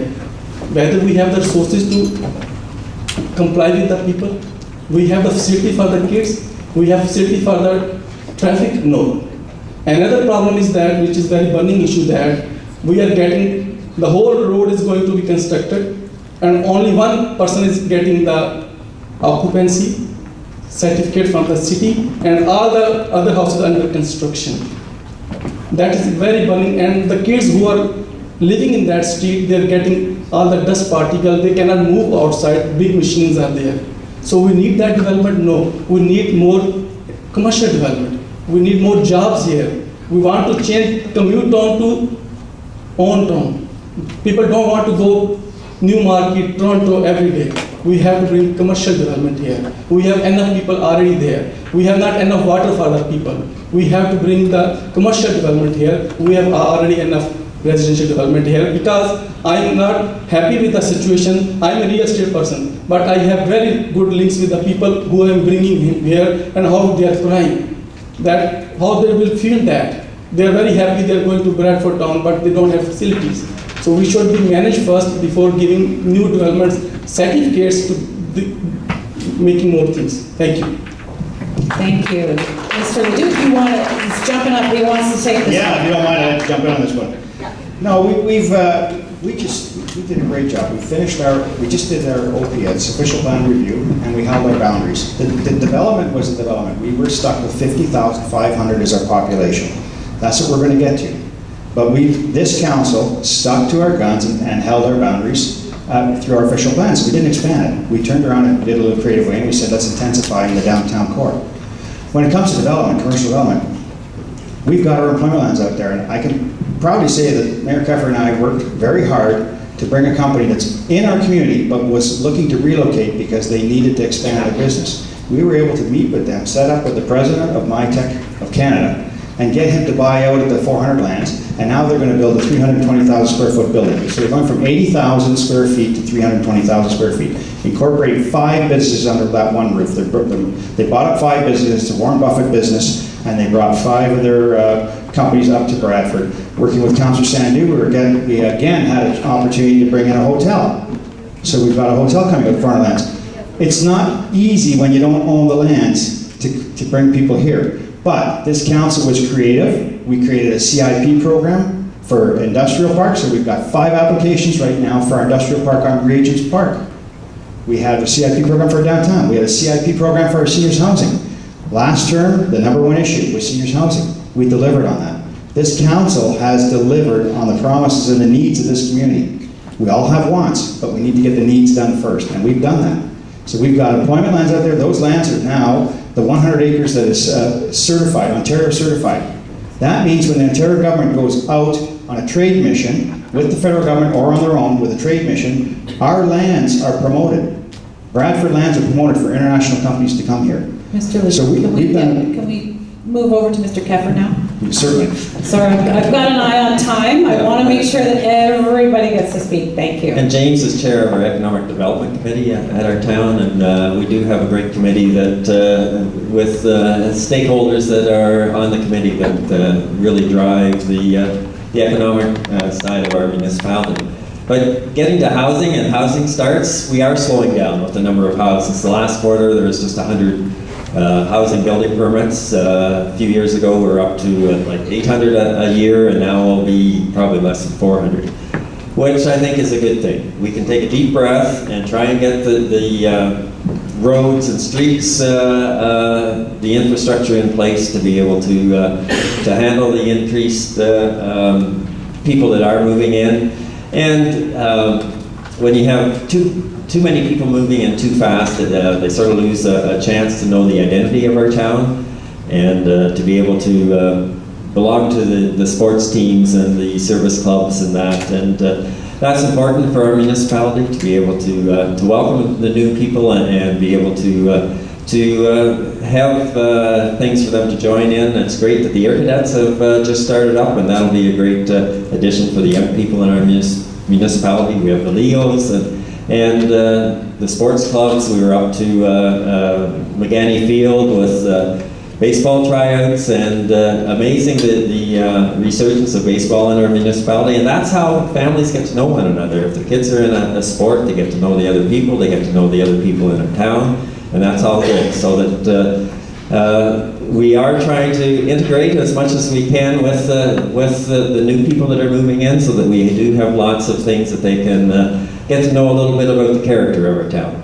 Whether we have the resources to comply with the people, we have the facility for the kids, we have facility for the traffic, no. Another problem is that, which is very burning issue, that we are getting, the whole road is going to be constructed and only one person is getting the occupancy certificate from the city and all the other houses under construction. That is very burning, and the kids who are living in that street, they are getting all the dust particles, they cannot move outside, big machines are there. So we need that development? No. We need more commercial development. We need more jobs here. We want to change commute town to own town. People don't want to go New Market, Toronto every day. We have to bring commercial development here. We have enough people already there. We have not enough water for the people. We have to bring the commercial development here. We have already enough residential development here, because I am not happy with the situation. I am a real estate person, but I have very good links with the people who I am bringing here and how they are crying. That how they will feel that. They are very happy they are going to Bradford town, but they don't have facilities. So we should be managed first before giving new developments certificates to making more things. Thank you. Thank you. Mr. Leduc, he's jumping up, he wants to take this. Yeah, if you don't mind, I'll jump in on this one. No, we did a great job. We just did our OPS, official plan review, and we held our boundaries. The development was a development. We were stuck with 50,500 as our population. That's what we're going to get to. But this council stuck to our guns and held our boundaries through our official plans. We didn't expand it. We turned around and did a little creative way, and we said, let's intensify in the downtown core. When it comes to development, commercial development, we've got our employment lands out there, and I can proudly say that Mayor Keffer and I worked very hard to bring a company that's in our community but was looking to relocate because they needed to expand their business. We were able to meet with them, set up with the president of MyTech of Canada, and get him to buy out of the 400 lands, and now they're going to build a 320,000 square foot building. So they're going from 80,000 square feet to 320,000 square feet, incorporating 5 businesses under that one roof. They bought up 5 businesses, it's a Warren Buffett business, and they brought 5 of their companies up to Bradford. Working with Councillor Sandu, we again had an opportunity to bring in a hotel. So we've got a hotel coming up for our lands. It's not easy when you don't own the lands to bring people here. But this council was creative. We created a CIP program for industrial parks. So we've got 5 applications right now for our industrial park on Regents Park. We had a CIP program for downtown. We had a CIP program for our seniors housing. Last term, the #1 issue was seniors housing. We delivered on that. This council has delivered on the promises and the needs of this community. We all have wants, but we need to get the needs done first, and we've done that. So we've got employment lands out there. Those lands are now the 100 acres that is certified, Ontario certified. That means when the Ontario government goes out on a trade mission with the federal government or on their own with a trade mission, our lands are promoted. Bradford lands are promoted for international companies to come here. Mr. Leduc, So can we move over to Mr. Keffer now? Certainly. Sorry, I've got an eye on time. I want to make sure that everybody gets to speak. Thank you. And James is chair of our Economic Development Committee at our town, and we do have a great committee that, with stakeholders that are on the committee that really drive the economic side of our municipality. But getting to housing and housing starts, we are slowing down with the number of houses. The last quarter there was just 100 housing building permits. A few years ago we were up to like 800 a year, and now we'll be probably less than 400, which I think is a good thing. We can take a deep breath and try and get the roads and streets, the infrastructure in place to be able to handle the increased people that are moving in. And when you have too many people moving in too fast, they sort of lose a chance to know the identity of our town and to be able to belong to the sports teams and the service clubs and that. And that's important for our municipality, to be able to welcome the new people and be able to have things for them to join in. It's great that the Air Cadets have just started up, and that'll be a great addition for the young people in our municipality. We have the Leos and the sports clubs. We were up to McGanney Field with baseball tryouts, and amazing the resurgence of baseball in our municipality. And that's how families get to know one another. If the kids are in a sport, they get to know the other people, they get to know the other people in a town, and that's all good. So that we are trying to integrate as much as we can with the new people that are moving in, so that we do have lots of things that they can get to know a little bit about the character of our town.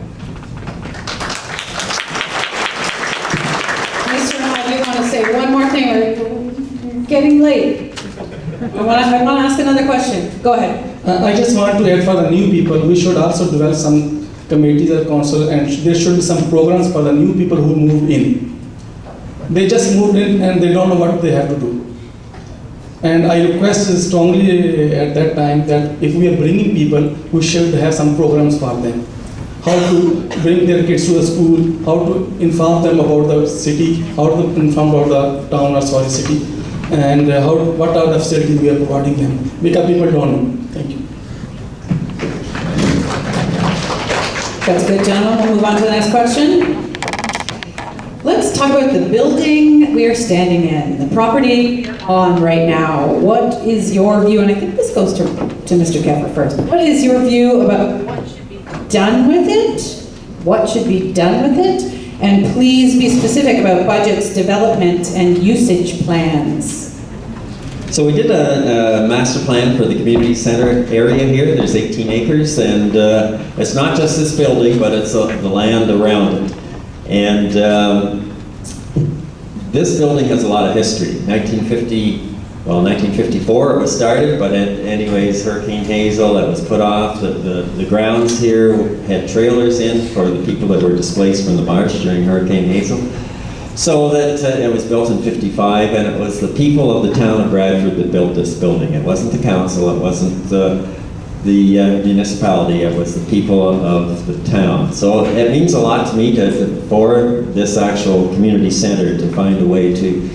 One more thing, we're getting late. I want to ask another question. Go ahead. I just want to add, for the new people, we should also develop some committees or council, and there should be some programs for the new people who move in. They just moved in and they don't know what they have to do. And I request strongly at that time that if we are bringing people, we should have some programs for them. How to bring their kids to the school, how to inform them about the city, how to inform about the town or city, and what are the facilities we are providing them, because people don't know. Thank you. That's good, gentlemen. We'll move on to the next question. Let's talk about the building we are standing in, the property on right now. What is your view, and I think this goes to Mr. Keffer first. What is your view about what should be done with it? What should be done with it? And please be specific about budgets, development, and usage plans. So we did a master plan for the community center area here. There's 18 acres, and it's not just this building, but it's the land around it. And this building has a lot of history. 1954 it was started, but anyways, Hurricane Hazel, it was put off. The grounds here had trailers in for the people that were displaced from the marsh during Hurricane Hazel. So that it was built in 55, and it was the people of the town of Bradford that built this building. It wasn't the council, it wasn't the municipality, it was the people of the town. So it means a lot to me for this actual community center to find a way to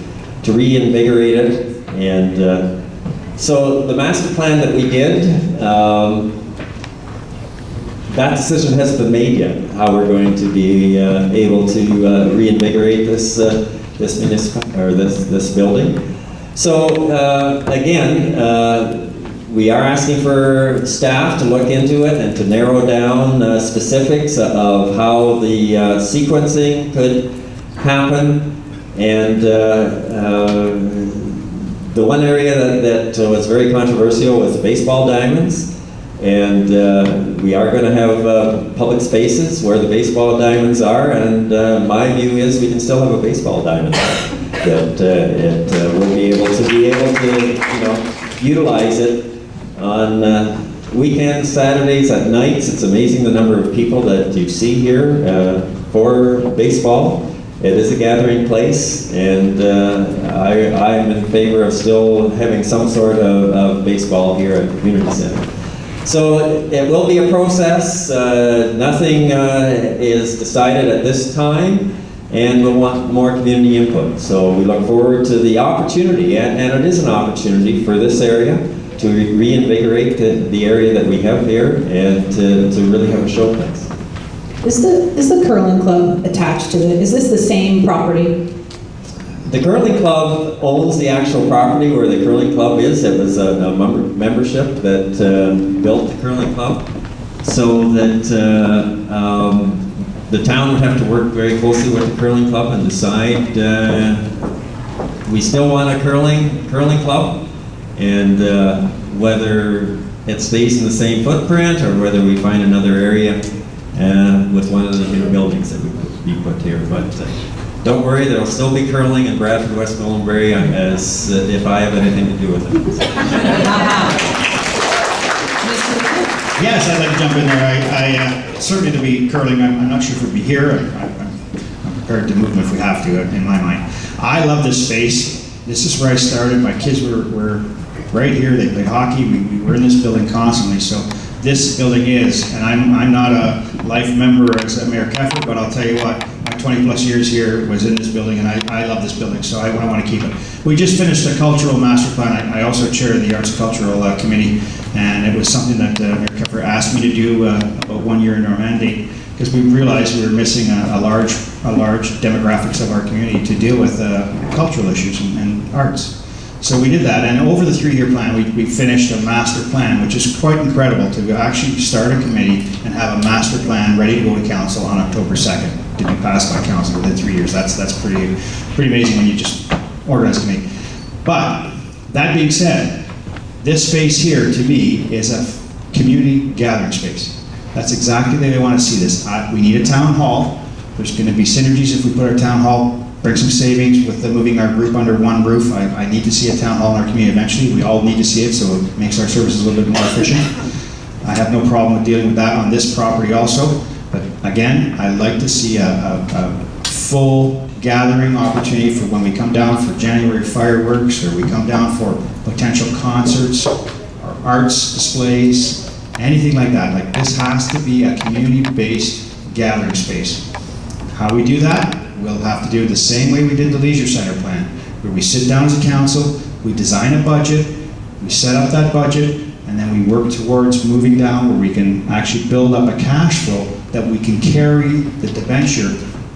reinvigorate it. And so the master plan that we did, that decision hasn't been made yet, how we're going to be able to reinvigorate this building. So again, we are asking for staff to look into it and to narrow down specifics of how the sequencing could happen. And the one area that was very controversial was the baseball diamonds. And we are going to have public spaces where the baseball diamonds are, and my view is we can still have a baseball diamond that we'll be able to utilize it on weekends, Saturdays, at nights. It's amazing the number of people that you see here for baseball. It is a gathering place, and I'm in favor of still having some sort of baseball here at the community center. So it will be a process. Nothing is decided at this time, and we'll want more community input. So we look forward to the opportunity, and it is an opportunity for this area to reinvigorate the area that we have here and to really have a showcase. Is the curling club attached to it? Is this the same property? The curling club owns the actual property where the curling club is. It was a membership that built the curling club, so that the town would have to work very closely with the curling club and decide we still want a curling club, and whether it stays in the same footprint or whether we find another area with one of the new buildings that would be put here. But don't worry, there'll still be curling in Bradford, West Gwillimbury, as if I have anything to do with it. Yes, I'd like to jump in there. Certainly to be curling, I'm not sure if we'd be here. I'm prepared to move them if we have to, in my mind. I love this space. This is where I started. My kids were right here. They played hockey. We were in this building constantly. So this building is, and I'm not a life member as Mayor Keffer, but I'll tell you what, my 20 plus years here was in this building, and I love this building, so I want to keep it. We just finished a cultural master plan. I also chair the Arts Cultural Committee, and it was something that Mayor Keffer asked me to do about 1 year in our mandate, because we realized we were missing a large demographics of our community to deal with cultural issues and arts. So we did that, and over the 3-year plan, we finished a master plan, which is quite incredible to actually start a committee and have a master plan ready to go to council on October 2nd to be passed by council within 3 years. That's pretty amazing when you just organize a committee. But that being said, this space here to me is a community gathering space. That's exactly the way I want to see this. We need a town hall. There's going to be synergies if we put our town hall. Bring some savings with moving our group under one roof. I need to see a town hall in our community eventually. We all need to see it, so it makes our services a little bit more efficient. I have no problem with dealing with that on this property also. But again, I'd like to see a full gathering opportunity for when we come down for January fireworks, or we come down for potential concerts, or arts displays, anything like that. Like, this has to be a community-based gathering space. How we do that? We'll have to do it the same way we did the leisure center plan, where we sit down as a council, we design a budget, we set up that budget, and then we work towards moving down where we can actually build up a cash flow that we can carry the debenture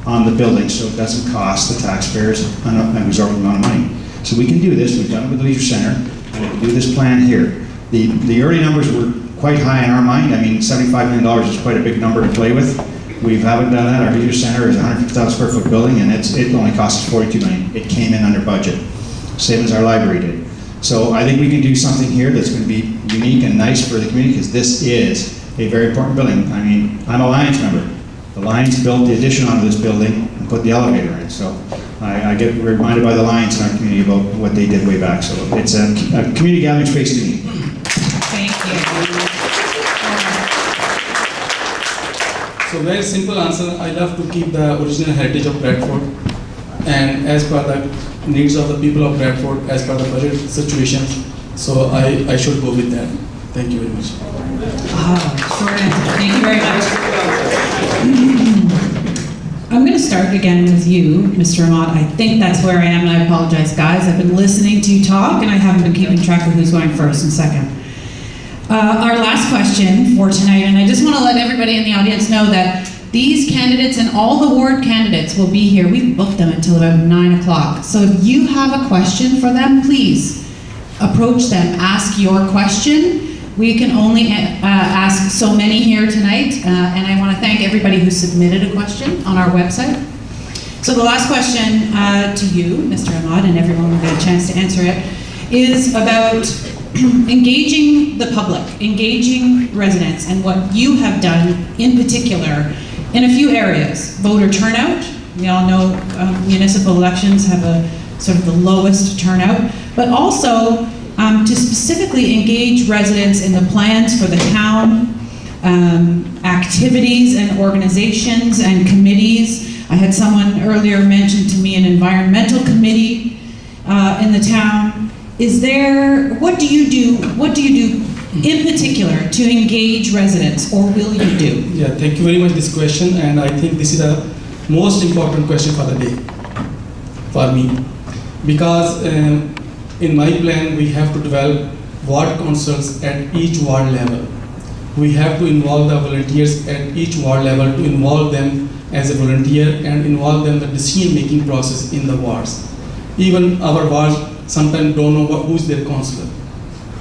on the building, so it doesn't cost the taxpayers an exorbitant amount of money. So we can do this. We've done it with the leisure center, and we can do this plan here. The early numbers were quite high in our mind. I mean, $75 million is quite a big number to play with. We haven't done that. Our leisure center is a 150,000 square foot building, and it only cost us $42 million. It came in under budget, same as our library did. So I think we can do something here that's going to be unique and nice for the community, because this is a very important building. I mean, I'm a Lions member. The Lions built the addition onto this building and put the elevator in. So I get reminded by the Lions in our community about what they did way back. So it's a community gathering space to me. Thank you. So very simple answer. I love to keep the original heritage of Bradford, and as per the needs of the people of Bradford, as per the budget situation. So I should go with that. Thank you very much. Short answer. Thank you very much. I'm going to start again with you, Mr. Ahmad. I think that's where I am, and I apologize, guys. I've been listening to you talk, and I haven't been keeping track of who's going first and second. Our last question for tonight, and I just want to let everybody in the audience know that these candidates and all the ward candidates will be here. We've booked them until about 9 o'clock. So if you have a question for them, please approach them, ask your question. We can only ask so many here tonight, and I want to thank everybody who submitted a question on our website. So the last question to you, Mr. Ahmad, and everyone will get a chance to answer it, is about engaging the public, engaging residents, and what you have done in particular in a few areas. Voter turnout. We all know municipal elections have a sort of the lowest turnout, but also to specifically engage residents in the plans for the town, activities and organizations and committees. I had someone earlier mention to me an environmental committee in the town. What do you do in particular to engage residents, or will you do? Yeah, thank you very much for this question, and I think this is the most important question for the day for me, because in my plan we have to develop ward councils at each ward level. We have to involve the volunteers at each ward level, to involve them as a volunteer and involve them in the decision-making process in the wards. Even our wards sometimes don't know who's their councillor.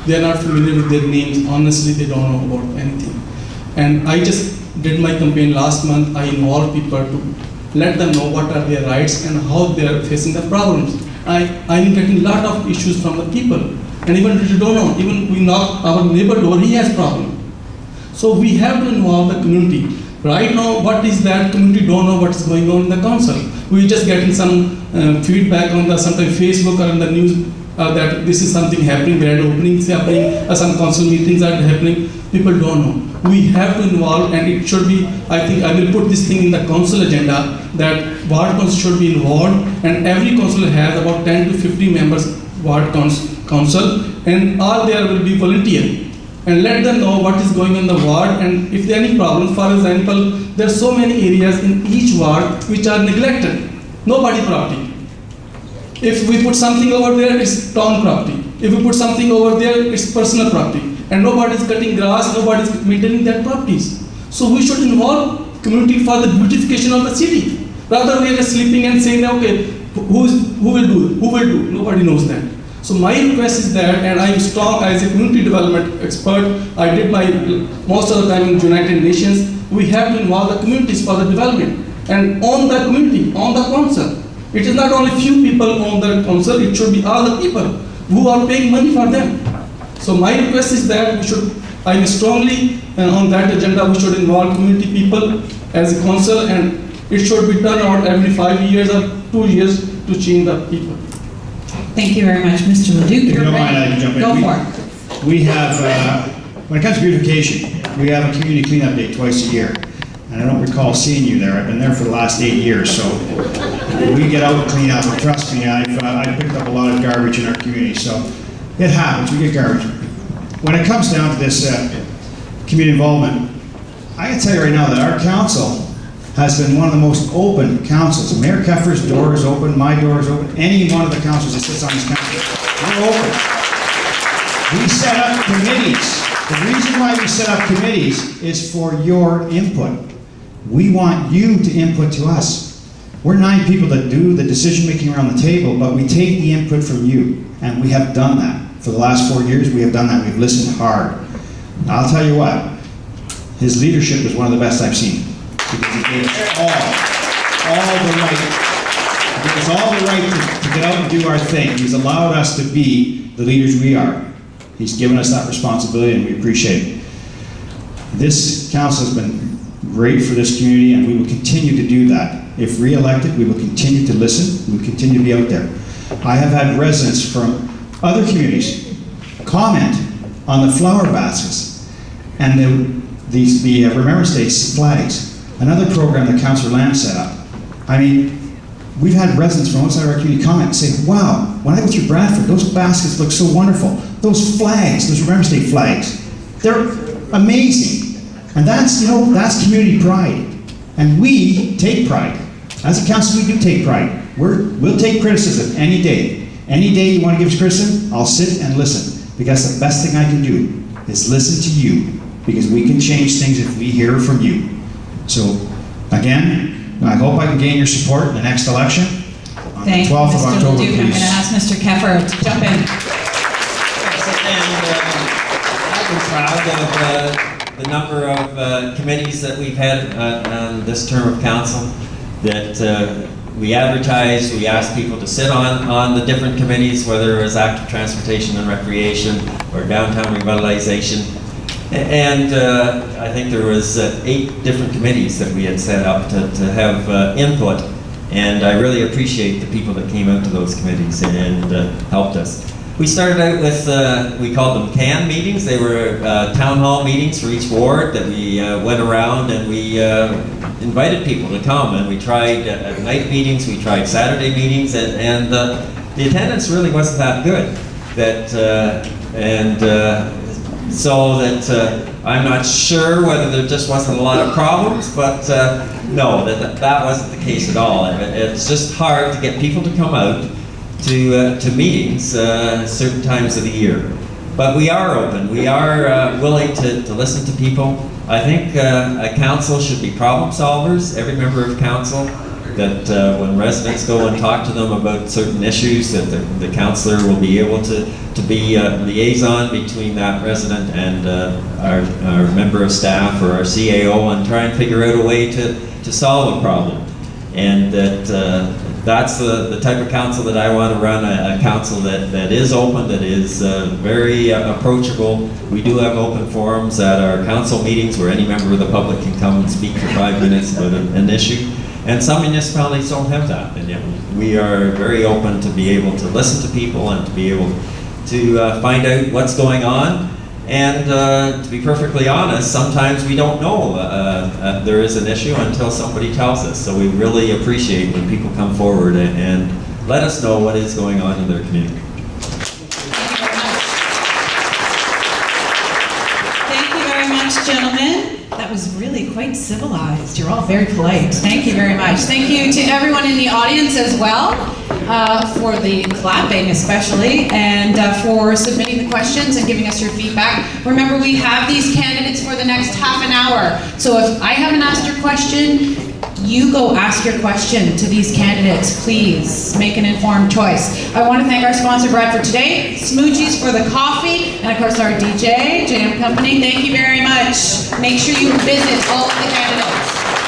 They are not familiar with their names. Honestly, they don't know about anything. And I just did my campaign last month. I involved people to let them know what are their rights and how they are facing the problems. I'm getting a lot of issues from the people. And even if you don't know, even we knock our neighbor door, he has problem. So we have to involve the community. Right now, what is that community don't know what's going on in the council. We just getting some feedback on the sometimes Facebook or in the news that this is something happening, grand openings happening, some council meetings are happening. People don't know. We have to involve, and it should be, I think I will put this thing in the council agenda, that ward council should be involved, and every council has about 10 to 50 members ward council, and all there will be volunteer. And let them know what is going on in the ward, and if there are any problems. For example, there are so many areas in each ward which are neglected, nobody property. If we put something over there, it's town property. If we put something over there, it's personal property. And nobody is cutting grass, nobody is maintaining their properties. So we should involve community for the beautification of the city. Rather we are just sleeping and saying, okay, who will do? Nobody knows that. So my request is that, and I am strong as a community development expert, I did my most of the time in United Nations, we have to involve the communities for the development and on the community, on the council. It is not only few people on the council, it should be all the people who are paying money for them. So my request is that we should, I am strongly on that agenda, we should involve community people as a council, and it should be done out every 5 years or 2 years to change the people. Thank you very much, Mr. Leduc. If you You're don't mind, ready. I can jump in. Go for it. We have, when it comes to beautification, we have a community cleanup day twice a year. And I don't recall seeing you there. I've been there for the last 8 years, so we get out and clean up. And trust me, I've picked up a lot of garbage in our community, so it happens. We get garbage. When it comes down to this community involvement, I can tell you right now that our council has been one of the most open councils. Mayor Keffer's door is open, my door is open, any one of the councils that sits on this council, we're open. We set up committees. The reason why we set up committees is for your input. We want you to input to us. We're 9 people that do the decision-making around the table, but we take the input from you, and we have done that. For the last 4 years, we have done that. We've listened hard. Now, I'll tell you what, his leadership is one of the best I've seen. Because he gave us all the right, he gave us all the right to get out and do our thing. He's allowed us to be the leaders we are. He's given us that responsibility, and we appreciate it. This council has been great for this community, and we will continue to do that. If re-elected, we will continue to listen, we will continue to be out there. I have had residents from other communities comment on the flower baskets and the Remembrance Day flags. Another program that Councillor Lamb set up. I mean, we've had residents from outside our community comment and say, wow, when I go through Bradford, those baskets look so wonderful. Those flags, those Remembrance Day flags, they're amazing. And that's, you know, that's community pride. And we take pride. As a council, we do take pride. We'll take criticism any day. Any day you want to give us criticism, I'll sit and listen. Because the best thing I can do is listen to you. Because we can change things if we hear from you. So, again, I hope I can gain your support in the next election on the 12th of October, Leduc. I'm going please. to ask Mr. Keffer to jump in. I've been proud of the number of committees that we've had on this term of council, that we advertised, we asked people to sit on the different committees, whether it was active transportation and recreation or downtown revitalization. And I think there was 8 different committees that we had set up to have input, and I really appreciate the people that came out to those committees and helped us. We started out with, we called them CAN meetings. They were town hall meetings for each ward that we went around and we invited people to come, and we tried at night meetings, we tried Saturday meetings, and the attendance really wasn't that good. So that I'm not sure whether there just wasn't a lot of problems, but no, that wasn't the case at all. It's just hard to get people to come out to meetings certain times of the year. But we are open. We are willing to listen to people. I think a council should be problem solvers. Every member of council, that when residents go and talk to them about certain issues, that the councillor will be able to be a liaison between that resident and our member of staff or our CAO, and try and figure out a way to solve a problem. And that that's the type of council that I want to run, a council that is open, that is very approachable. We do have open forums at our council meetings where any member of the public can come and speak for 5 minutes about an issue. And some municipalities don't have that, and yet we are very open to be able to listen to people and to be able to find out what's going on. And to be perfectly honest, sometimes we don't know there is an issue until somebody tells us. So we really appreciate when people come forward and let us know what is going on in their community. Thank you very much, gentlemen. That was really quite civilized. You're all very polite. Thank you very much. Thank you to everyone in the audience as well, for the clapping especially, and for submitting the questions and giving us your feedback. Remember, we have these candidates for the next half an hour. So if I haven't asked your question, you go ask your question to these candidates. Please make an informed choice. I want to thank our sponsor, Bradford today, Smoochies for the coffee, and of course our DJ, Jam Company. Thank you very much. Make sure you visit all of the candidates.